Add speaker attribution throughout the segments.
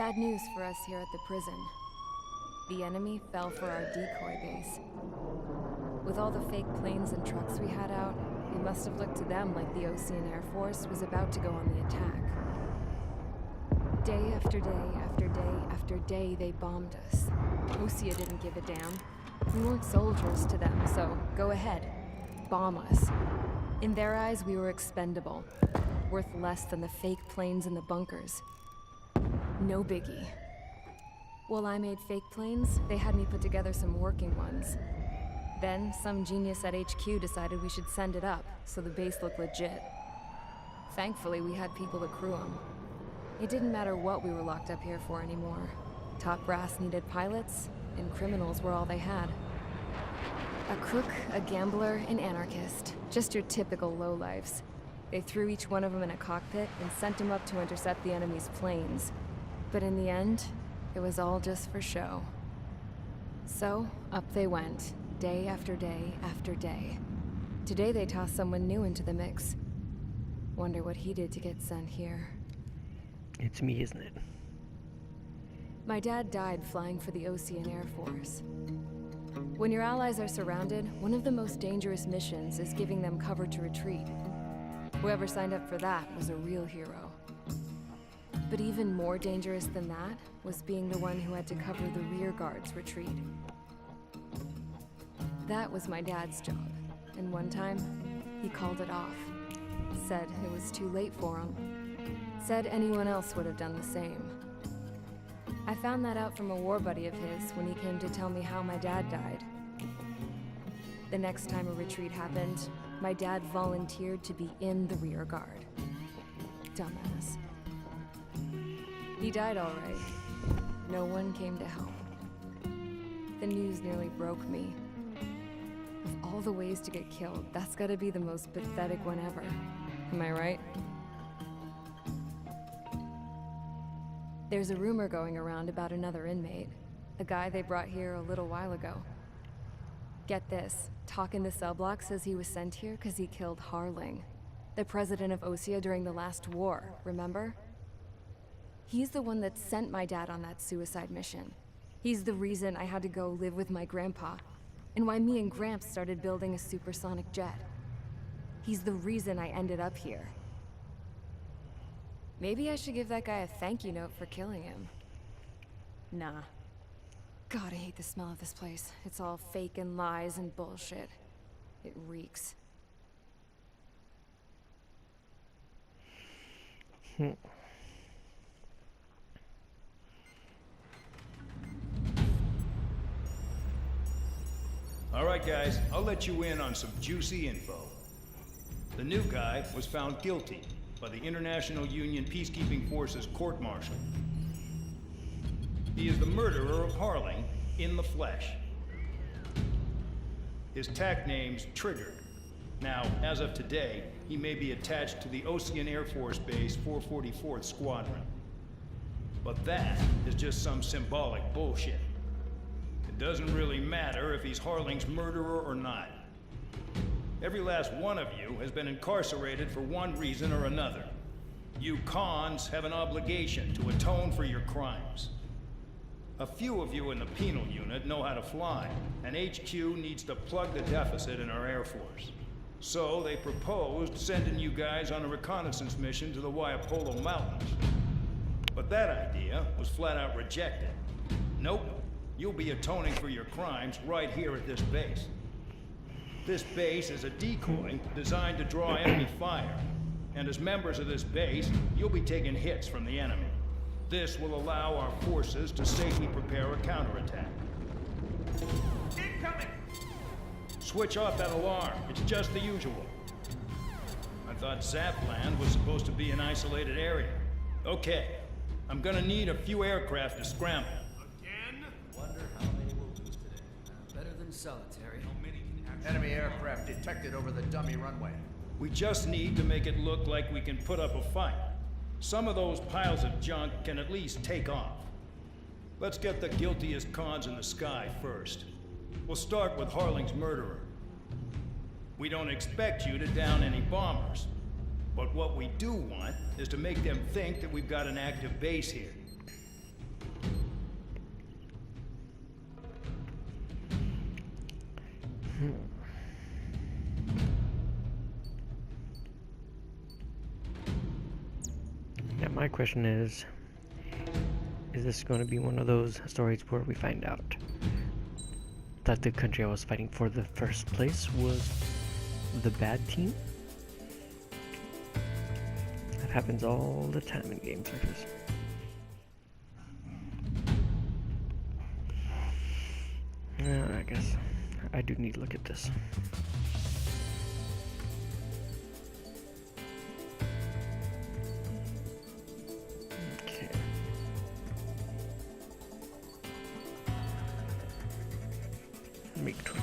Speaker 1: Bad news for us here at the prison. The enemy fell for our decoy base. With all the fake planes and trucks we had out, it must have looked to them like the Ocean Air Force was about to go on the attack. Day after day after day after day, they bombed us. Osea didn't give a damn. We weren't soldiers to them, so go ahead. Bomb us. In their eyes, we were expendable. Worth less than the fake planes in the bunkers. No biggie. While I made fake planes, they had me put together some working ones. Then, some genius at HQ decided we should send it up, so the base looked legit. Thankfully, we had people to crew them. It didn't matter what we were locked up here for anymore. Top brass needed pilots, and criminals were all they had. A crook, a gambler, an anarchist. Just your typical lowlifes. They threw each one of them in a cockpit and sent them up to intercept the enemy's planes. But in the end, it was all just for show. So, up they went, day after day after day. Today they tossed someone new into the mix. Wonder what he did to get sent here.
Speaker 2: It's me, isn't it?
Speaker 1: My dad died flying for the Ocean Air Force. When your allies are surrounded, one of the most dangerous missions is giving them cover to retreat. Whoever signed up for that was a real hero. But even more dangerous than that was being the one who had to cover the rear guard's retreat. That was my dad's job, and one time, he called it off. Said it was too late for him. Said anyone else would have done the same. I found that out from a war buddy of his when he came to tell me how my dad died. The next time a retreat happened, my dad volunteered to be in the rear guard. Dumbass. He died all right. No one came to help. The news nearly broke me. Of all the ways to get killed, that's gotta be the most pathetic one ever. Am I right? There's a rumor going around about another inmate. A guy they brought here a little while ago. Get this, talk in the cell block says he was sent here because he killed Harling, the president of Osea during the last war, remember? He's the one that sent my dad on that suicide mission. He's the reason I had to go live with my grandpa, and why me and Gramps started building a supersonic jet. He's the reason I ended up here. Maybe I should give that guy a thank you note for killing him. Nah. God, I hate the smell of this place. It's all fake and lies and bullshit. It reeks.
Speaker 3: All right, guys, I'll let you in on some juicy info. The new guy was found guilty by the International Union Peacekeeping Forces court-martial. He is the murderer of Harling in the flesh. His TAC name's Triggered. Now, as of today, he may be attached to the Ocean Air Force Base 444th Squadron. But that is just some symbolic bullshit. It doesn't really matter if he's Harling's murderer or not. Every last one of you has been incarcerated for one reason or another. You cons have an obligation to atone for your crimes. A few of you in the penal unit know how to fly, and HQ needs to plug the deficit in our Air Force. So they proposed sending you guys on a reconnaissance mission to the Waiapolo Mountains. But that idea was flat out rejected. Nope, you'll be atoning for your crimes right here at this base. This base is a decoy designed to draw enemy fire. And as members of this base, you'll be taking hits from the enemy. This will allow our forces to safely prepare a counterattack.
Speaker 4: Incoming!
Speaker 3: Switch off that alarm. It's just the usual. I thought Zapland was supposed to be an isolated area. Okay, I'm gonna need a few aircraft to scramble.
Speaker 4: Again?
Speaker 5: Wonder how many we'll lose today. Better than solitary.
Speaker 4: How many can actually...
Speaker 6: Enemy aircraft detected over the dummy runway.
Speaker 3: We just need to make it look like we can put up a fight. Some of those piles of junk can at least take off. Let's get the guiltiest cons in the sky first. We'll start with Harling's murderer. We don't expect you to down any bombers. But what we do want is to make them think that we've got an active base here.
Speaker 2: Now my question is this going to be one of those stories where we find out that the country I was fighting for the first place was the bad team? That happens all the time in games like this. I guess I do need to look at this. Okay. Make 29.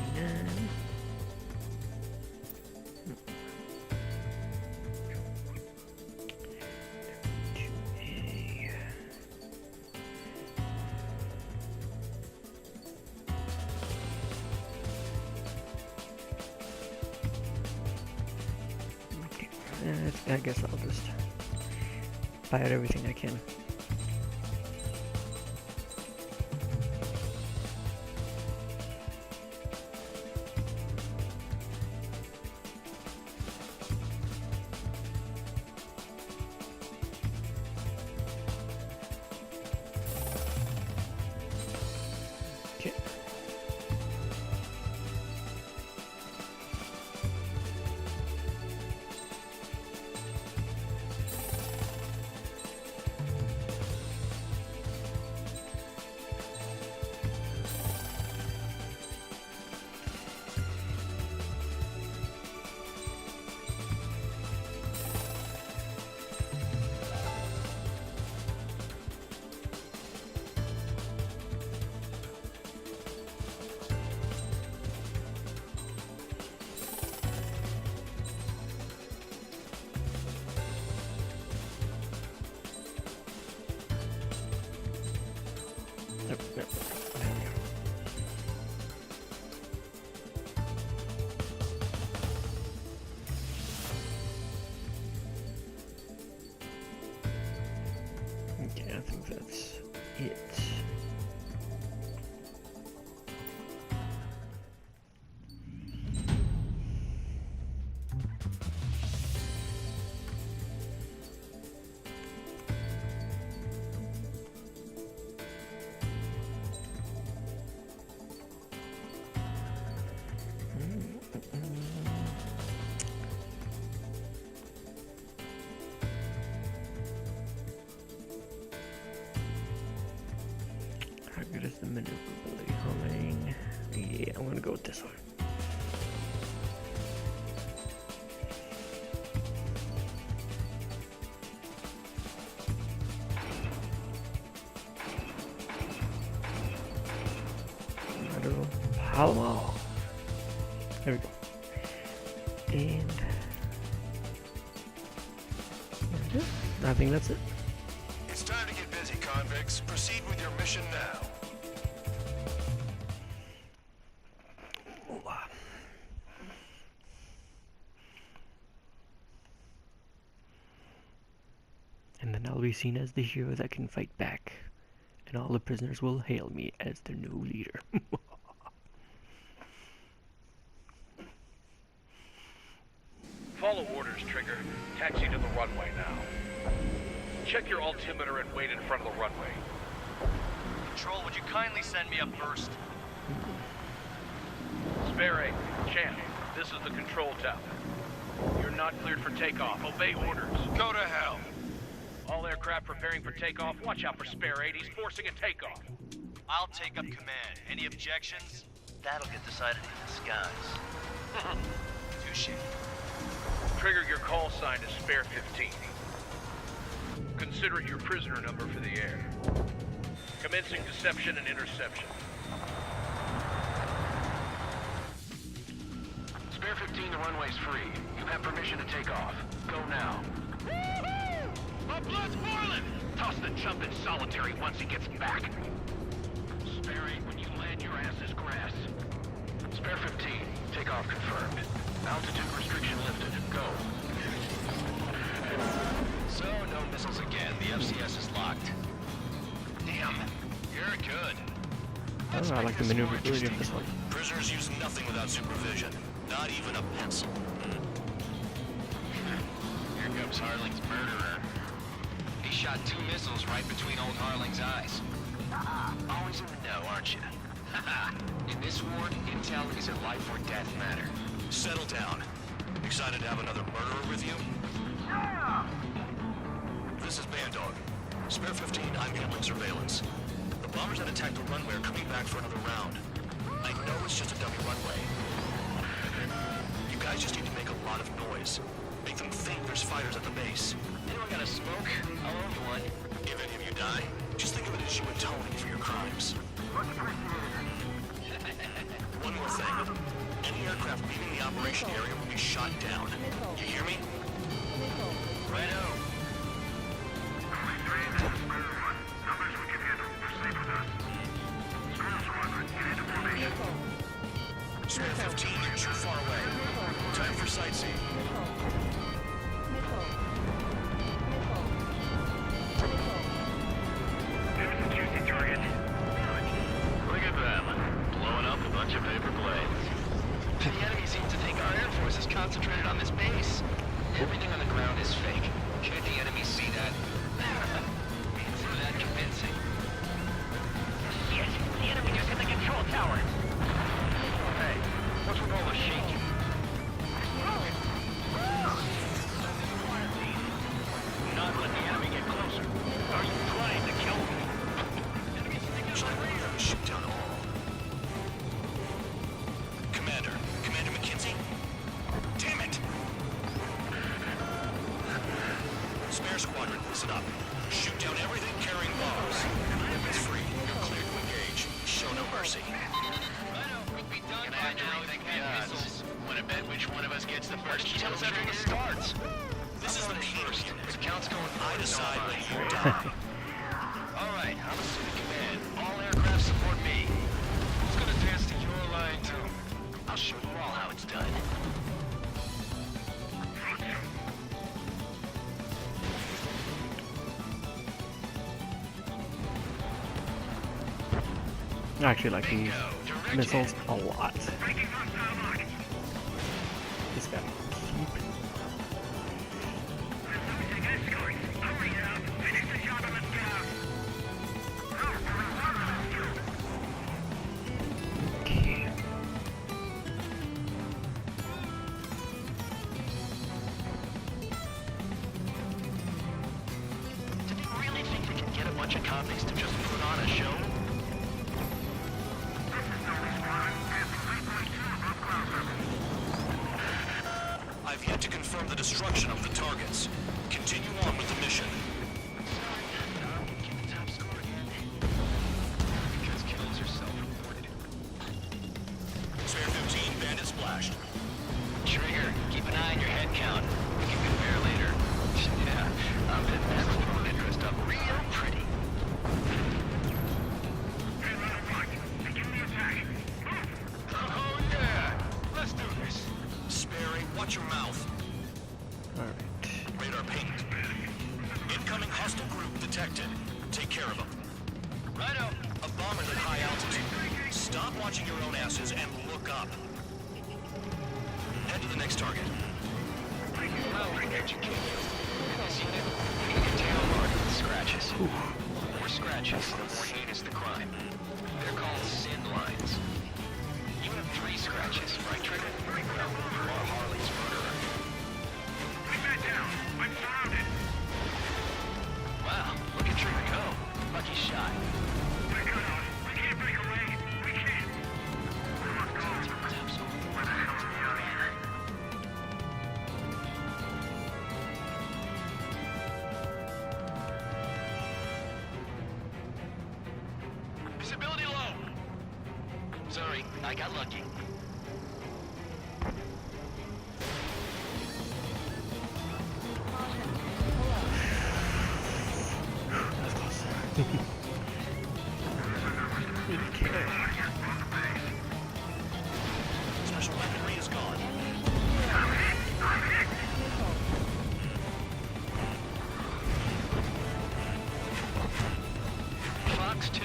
Speaker 2: I guess I'll just buy out everything I can. Okay. There we go. Okay, I think that's it. How good is the maneuverability homing? Yeah, I'm gonna go with this one. Palomar. There we go. And I think that's it.
Speaker 4: It's time to get busy, convicts. Proceed with your mission now.
Speaker 2: And then I'll be seen as the hero that can fight back. And all the prisoners will hail me as their new leader.
Speaker 7: Follow orders, Trigger. Taxi to the runway now. Check your altimeter and wait in front of the runway.
Speaker 8: Control, would you kindly send me up first?
Speaker 7: Spare 8, Champ, this is the control tower. You're not cleared for takeoff. Obey orders.
Speaker 4: Go to hell.
Speaker 7: All aircraft preparing for takeoff. Watch out for Spare 8. He's forcing a takeoff.
Speaker 8: I'll take up command. Any objections? That'll get decided in the skies. Touche.
Speaker 7: Trigger, your call sign is Spare 15. Consider it your prisoner number for the air. Commencing deception and interception.
Speaker 9: Spare 15, the runway's free. You have permission to take off. Go now. Woohoo! My blood's boiling! Toss the chump in solitary once he gets back. Spare 8, when you land, your ass is grass. Spare 15, takeoff confirmed. Altitude restriction lifted. Go.
Speaker 8: So, no missiles again. The FCS is locked. Damn, you're good.
Speaker 2: Oh, I like the maneuverability of this one.
Speaker 4: Prisoners use nothing without supervision. Not even a pencil.
Speaker 9: Here comes Harling's murderer. He shot 2 missiles right between old Harling's eyes. Always in the know, aren't you? In this ward, intel is a life or death matter.
Speaker 4: Settle down. Excited to have another murderer with you? This is Bandog. Spare 15, I'm handling surveillance. The bombers that attacked the runway are coming back for another round. I know it's just a dummy runway. You guys just need to make a lot of noise. Make them think there's fighters at the base.
Speaker 9: Anyone got a smoke? I'll own you one.
Speaker 4: If any of you die, just think of it as you atoning for your crimes. One more thing. Any aircraft leaving the operation area will be shot down. You hear me?
Speaker 9: Righto.
Speaker 4: Spare 15, you're too far away. Time for sightseeing.
Speaker 9: Look at them. Blowing up a bunch of paper planes. The enemy seems to think our air force is concentrated on this base. Everything on the ground is fake. Can't the enemy see that? Isn't that convincing? Yes, the enemy just hit the control tower. Hey, what's with all the shaking? Not let the enemy get closer. Are you trying to kill me?
Speaker 4: Shoot down all. Commander McKenzie? Damn it! Spare squadron, listen up. Shoot down everything carrying bombs. If it's free, you're cleared to engage. Show no mercy.
Speaker 9: Gonna have to rethink the odds. Wanna bet which one of us gets the first kill after it starts?
Speaker 4: This is the first.
Speaker 9: The count's going
Speaker 4: I decide when you
Speaker 9: forward.
Speaker 4: die.
Speaker 9: Alright, I'm assuming command. All aircraft support me. Who's gonna dance to your line too? I'll show you all how it's done.
Speaker 2: I actually like these missiles a lot. This guy.
Speaker 9: Do you really think we can get a bunch of copies to just put on a show?
Speaker 4: I've yet to confirm the destruction of the targets. Continue on with the mission.
Speaker 9: Keep the top score again. Because kills are self-reported.
Speaker 4: Spare 15, bandit splashed.
Speaker 9: Trigger, keep an eye on your head count. We can compare later. Yeah, I bet that's what would interest up real pretty. Oh yeah, let's do this.
Speaker 4: Sperry, watch your mouth.
Speaker 2: Alright.
Speaker 4: Radar pinged. Incoming hostile group detected. Take care of them.
Speaker 9: Righto.
Speaker 4: A bomber's at high altitude. Stop watching your own asses and look up. Head to the next target.
Speaker 9: Well, educate you. In this unit, we need a tail marked with scratches. The more scratches, the more heinous the crime. They're called sin lines. You have 3 scratches, right, Trigger? Well, you are Harley's murderer.
Speaker 4: Put that down. I'm surrounded.
Speaker 9: Wow, look at Trigger go. Lucky shot.
Speaker 4: We're cut off. We can't break away. We can't. We must go. Where the hell are we out here?
Speaker 9: Visibility low. Sorry, I got lucky.
Speaker 2: That's close.
Speaker 4: Special weaponry is gone.
Speaker 9: Fox 2.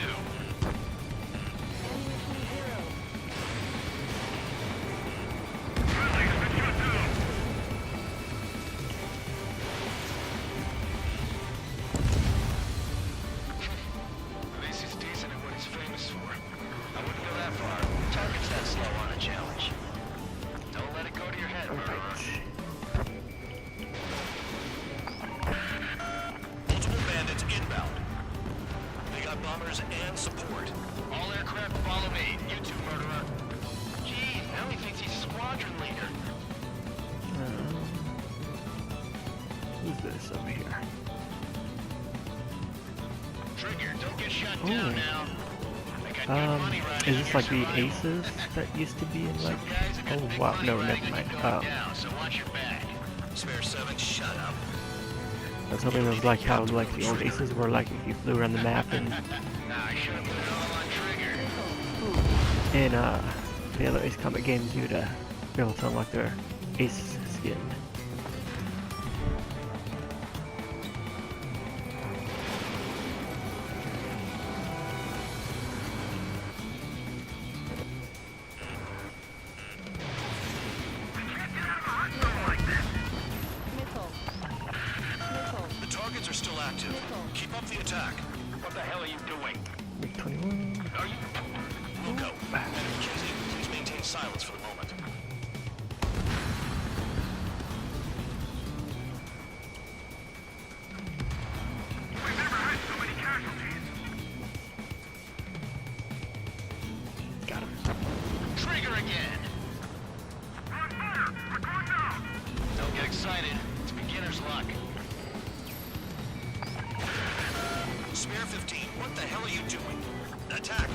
Speaker 9: shut
Speaker 2: Ooh.
Speaker 9: down now. I got good money riding
Speaker 2: Is
Speaker 9: on
Speaker 2: this
Speaker 9: your
Speaker 2: like the
Speaker 9: survival.
Speaker 2: aces that used to be in like?
Speaker 9: Some guys have got
Speaker 2: Oh
Speaker 9: big
Speaker 2: wow,
Speaker 9: money
Speaker 2: no,
Speaker 9: riding
Speaker 2: never mind.
Speaker 9: on you going down, so watch your back.
Speaker 4: Spare 7, shut up.
Speaker 2: I was hoping it was like how like the old aces were like if you flew around the map and
Speaker 9: Nah, I should have put it all on trigger.
Speaker 2: in the other Ace Combat games you'd be able to unlock their ace skin.
Speaker 4: The targets are still active. Keep up the attack.
Speaker 9: What the hell are you doing?
Speaker 2: MiG-21.
Speaker 9: Are you...
Speaker 4: We'll go. Mackenzie, please maintain silence for the moment.
Speaker 9: We've never had so many casualties.
Speaker 2: Got him.
Speaker 9: Trigger again. On fire! We're going down! Don't get excited. It's beginner's luck.
Speaker 4: Spare 15, what the hell are you doing? Attack!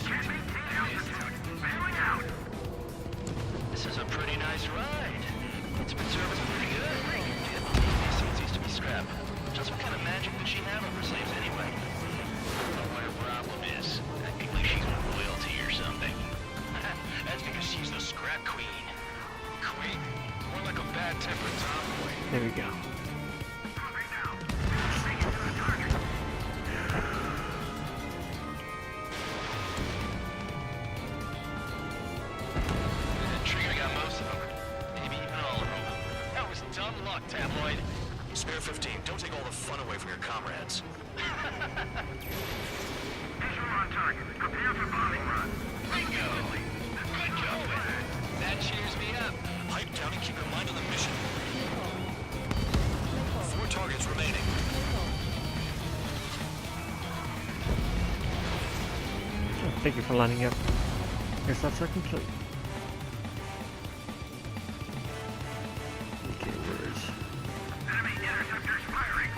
Speaker 9: Can't maintain altitude. Bailing out.
Speaker 8: This is a pretty nice ride. It's been serviced pretty good. These seats used to be scrap. Just what kind of magic did she have over slaves anyway? What her problem is. I think like she's royalty or something. That's because she's the scrap queen.
Speaker 9: Queen? More like a bad-tempered tomboy.
Speaker 2: There we go.
Speaker 8: Trigger got most of them. Maybe even all of them.
Speaker 9: That was dumb luck, tabloid.
Speaker 4: Spare 15, don't take all the fun away from your comrades.
Speaker 9: Visual on target. Prepare for bombing run. Bingo! Good going. That cheers me up.
Speaker 4: Pipe down and keep your mind on the mission. 4 targets remaining.
Speaker 2: Oh, thank you for lining up. Your slots are complete. Okay, where's...
Speaker 9: Enemy interceptors firing.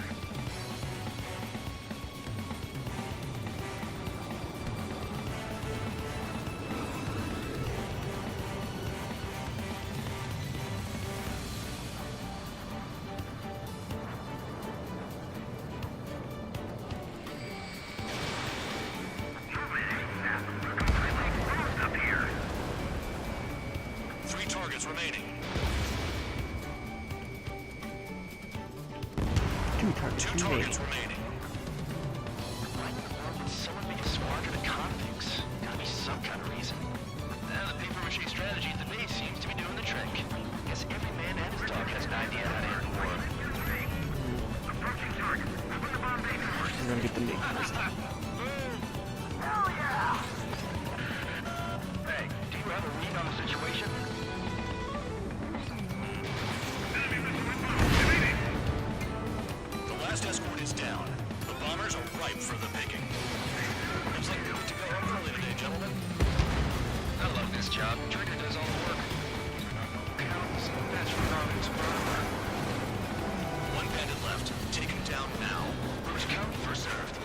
Speaker 9: Up here.
Speaker 4: 3 targets remaining.
Speaker 2: 2 targets
Speaker 4: 2
Speaker 2: remaining.
Speaker 4: targets remaining.
Speaker 8: Why in the world would someone make a squadron of convicts? Gotta be some kind of reason. The paper-mache strategy at the base seems to be doing the trick. Guess every man and his dog has an idea how to end war.
Speaker 9: Approaching target. Open the bomb bay doors.
Speaker 2: I'm gonna get the MiG first.
Speaker 9: Hell yeah! Hey, do you have a read on the situation?
Speaker 4: The last escort is down. The bombers are ripe for the picking. Looks like we're good to go home early today, gentlemen.
Speaker 9: I love this job. Trigger does all the work. Counts. That's Robin's murderer.
Speaker 4: 1 bandit left. Take him down now.
Speaker 9: First come, first served.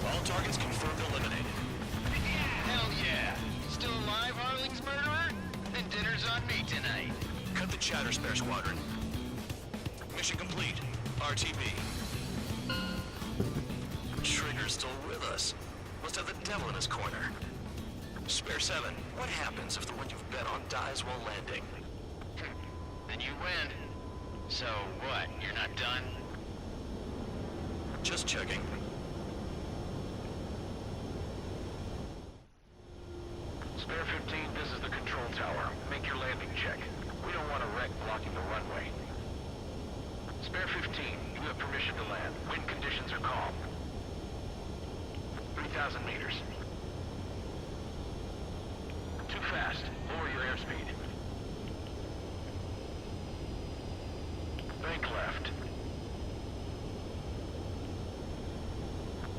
Speaker 4: All targets confirmed eliminated.
Speaker 9: Hell yeah! Still alive, Harling's murderer? Then dinner's on me tonight.
Speaker 4: Cut the chatter, Spare Squadron. Mission complete. RTB. Trigger's still with us. Must have the devil in his corner. Spare 7, what happens if the one you've bet on dies while landing?
Speaker 9: Then you win. So what? You're not done?
Speaker 4: Just checking.
Speaker 9: Spare 15, this is the control tower. Make your landing check. We don't want a wreck blocking the runway. Spare 15, you have permission to land. Wind conditions are calm. 3,000 meters. Too fast. Lower your airspeed. Bank left.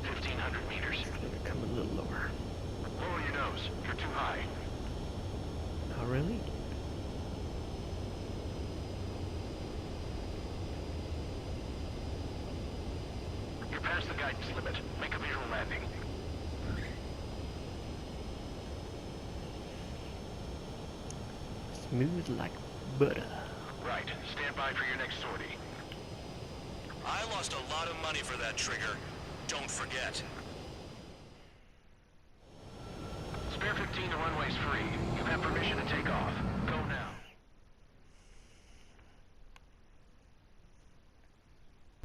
Speaker 9: 1,500 meters.
Speaker 2: Gonna come a little lower.
Speaker 9: Lower your nose. You're too high.
Speaker 2: Oh, really?
Speaker 9: Pass the guidance limit. Make a visual landing.
Speaker 2: Smooth like butter.
Speaker 9: Right. Stand by for your next sortie.
Speaker 4: I lost a lot of money for that trigger. Don't forget.
Speaker 9: Spare 15, the runway's free. You have permission to take off.